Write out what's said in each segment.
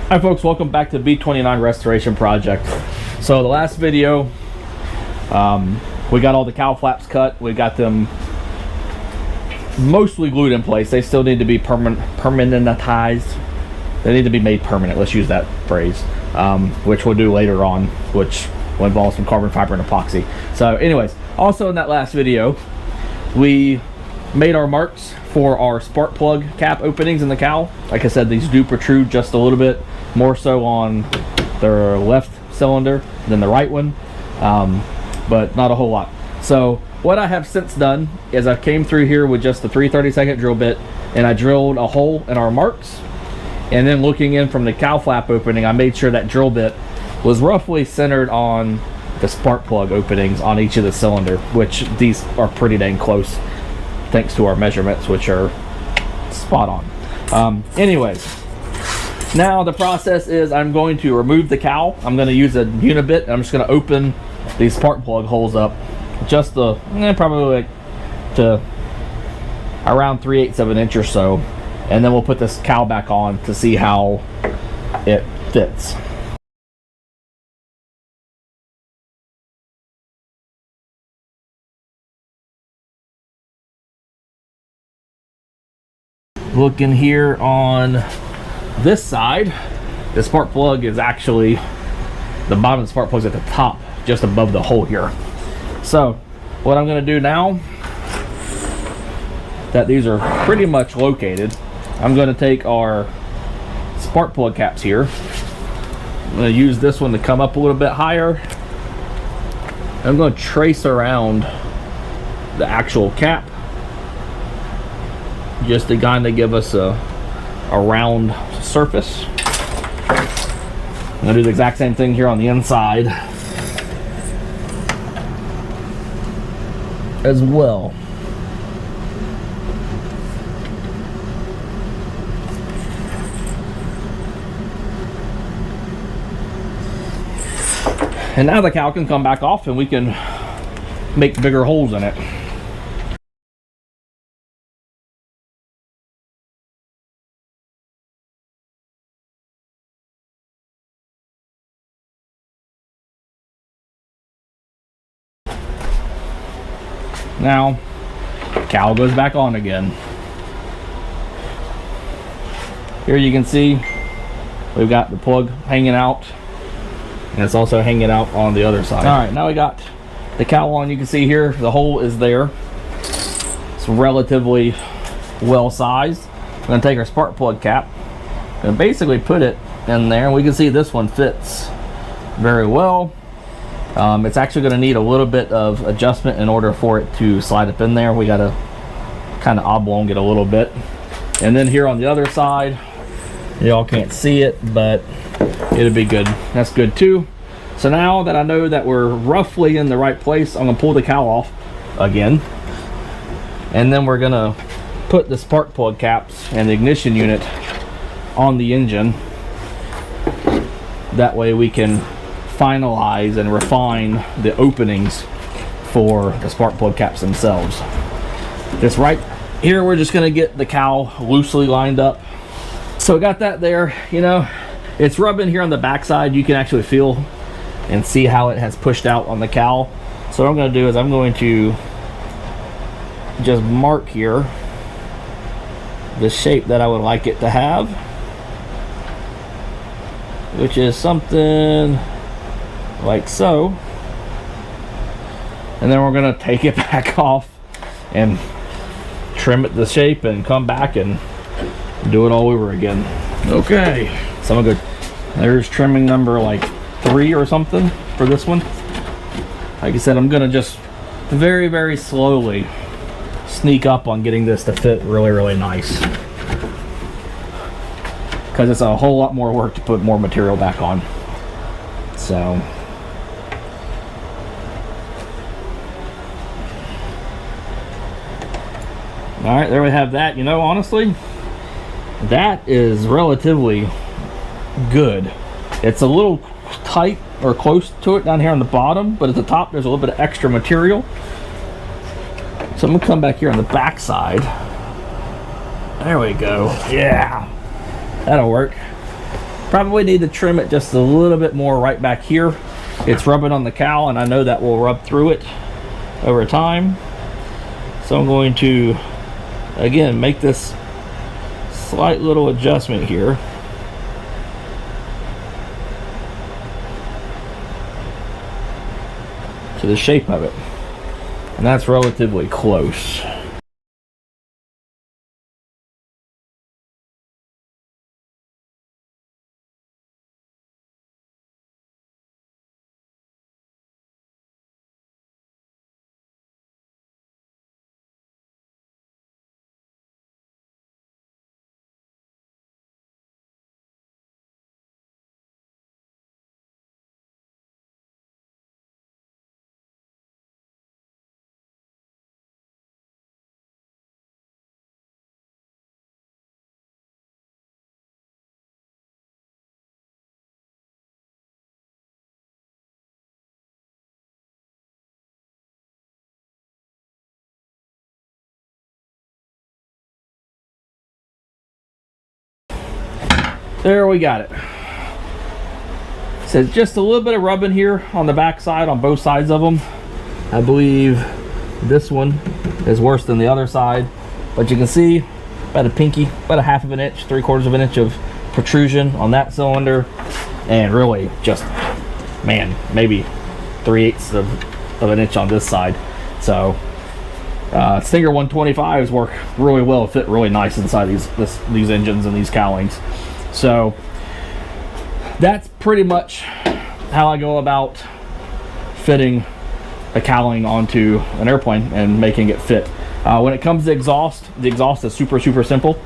Hi folks, welcome back to B29 Restoration Project. So the last video, we got all the cowl flaps cut. We got them mostly glued in place. They still need to be permanentized. They need to be made permanent, let's use that phrase, which we'll do later on, which will involve some carbon fiber and epoxy. So anyways, also in that last video, we made our marks for our spark plug cap openings in the cowl. Like I said, these do protrude just a little bit more so on the left cylinder than the right one, but not a whole lot. So what I have since done is I came through here with just the 3/32 drill bit and I drilled a hole in our marks, and then looking in from the cowl flap opening, I made sure that drill bit was roughly centered on the spark plug openings on each of the cylinder, which these are pretty dang close thanks to our measurements, which are spot on. Anyways, now the process is I'm going to remove the cowl. I'm going to use a unibit and I'm just going to open these spark plug holes up just probably like to around 3/8 of an inch or so, and then we'll put this cowl back on to see how it fits. Looking here on this side, the spark plug is actually, the bottom of the spark plug is at the top, just above the hole here. So what I'm going to do now that these are pretty much located, I'm going to take our spark plug caps here. I'm going to use this one to come up a little bit higher. I'm going to trace around the actual cap just to kind of give us a round surface. I'm going to do the exact same thing here on the inside as well. And now the cowl can come back off and we can make bigger holes in it. Now, cowl goes back on again. Here you can see we've got the plug hanging out, and it's also hanging out on the other side. All right, now we got the cowl on. You can see here the hole is there. It's relatively well sized. I'm going to take our spark plug cap and basically put it in there, and we can see this one fits very well. It's actually going to need a little bit of adjustment in order for it to slide up in there. We got to kind of oblong it a little bit. And then here on the other side, y'all can't see it, but it'll be good. That's good too. So now that I know that we're roughly in the right place, I'm going to pull the cowl off again. And then we're going to put the spark plug caps and the ignition unit on the engine. That way we can finalize and refine the openings for the spark plug caps themselves. Just right here, we're just going to get the cowl loosely lined up. So we got that there. You know, it's rubbing here on the back side. You can actually feel and see how it has pushed out on the cowl. So what I'm going to do is I'm going to just mark here the shape that I would like it to have, which is something like so. And then we're going to take it back off and trim it the shape and come back and do it all over again. Okay, so I'm gonna go, there's trimming number like 3 or something for this one. Like I said, I'm gonna just very, very slowly sneak up on getting this to fit really, really nice, because it's a whole lot more work to put more material back on. So all right, there we have that. You know, honestly, that is relatively good. It's a little tight or close to it down here on the bottom, but at the top there's a little bit of extra material. So I'm gonna come back here on the back side. There we go. Yeah, that'll work. Probably need to trim it just a little bit more right back here. It's rubbing on the cowl, and I know that will rub through it over time. So I'm going to, again, make this slight little adjustment here. To the shape of it. And that's relatively close. There, we got it. So just a little bit of rubbing here on the back side on both sides of them. I believe this one is worse than the other side, but you can see about a pinky, about a half of an inch, 3/4 of an inch of protrusion on that cylinder, and really just, man, maybe 3/8 of an inch on this side. So Stinger 125s work really well, fit really nice inside these engines and these cowlings. So that's pretty much how I go about fitting a cowling onto an airplane and making it fit. When it comes to exhaust, the exhaust is super simple.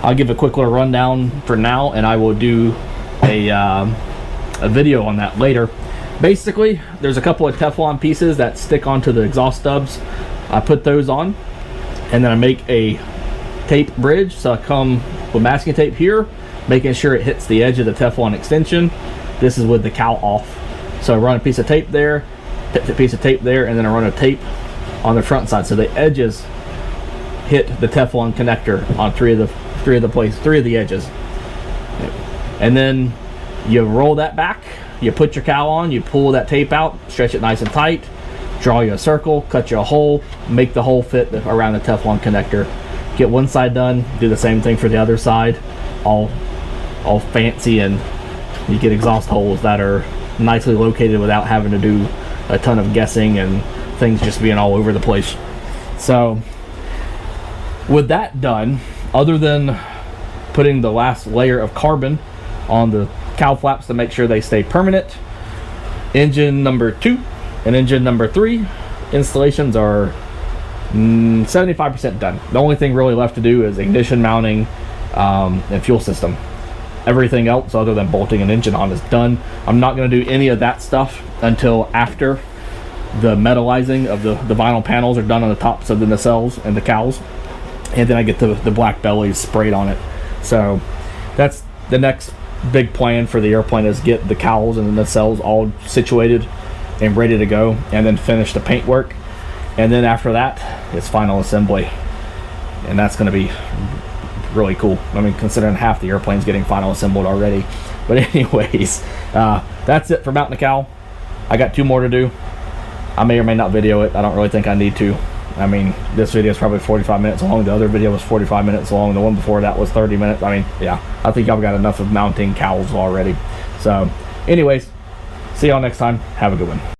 I'll give a quick little rundown for now, and I will do a video on that later. Basically, there's a couple of Teflon pieces that stick onto the exhaust stubs. I put those on, and then I make a tape bridge. So I come with masking tape here, making sure it hits the edge of the Teflon extension. This is with the cowl off. So I run a piece of tape there, a piece of tape there, and then I run a tape on the front side, so the edges hit the Teflon connector on three of the edges. And then you roll that back, you put your cowl on, you pull that tape out, stretch it nice and tight, draw you a circle, cut you a hole, make the hole fit around the Teflon connector. Get one side done, do the same thing for the other side, all fancy, and you get exhaust holes that are nicely located without having to do a ton of guessing and things just being all over the place. So with that done, other than putting the last layer of carbon on the cowl flaps to make sure they stay permanent, engine number 2 and engine number 3 installations are 75% done. The only thing really left to do is ignition mounting and fuel system. Everything else other than bolting an engine on is done. I'm not going to do any of that stuff until after the metallizing of the vinyl panels are done on the tops of the nacelles and the cowls, and then I get the black bellies sprayed on it. So that's the next big plan for the airplane, is get the cowls and the nacelles all situated and ready to go, and then finish the paintwork. And then after that, it's final assembly, and that's going to be really cool. I mean, considering half the airplane's getting final assembled already. But anyways, that's it for mounting the cowl. I got 2 more to do. I may or may not video it. I don't really think I need to. I mean, this video is probably 45 minutes long. The other video was 45 minutes long. The one before that was 30 minutes. I mean, yeah, I think I've got enough of mounting cowls already. So anyways, see y'all next time. Have a good one.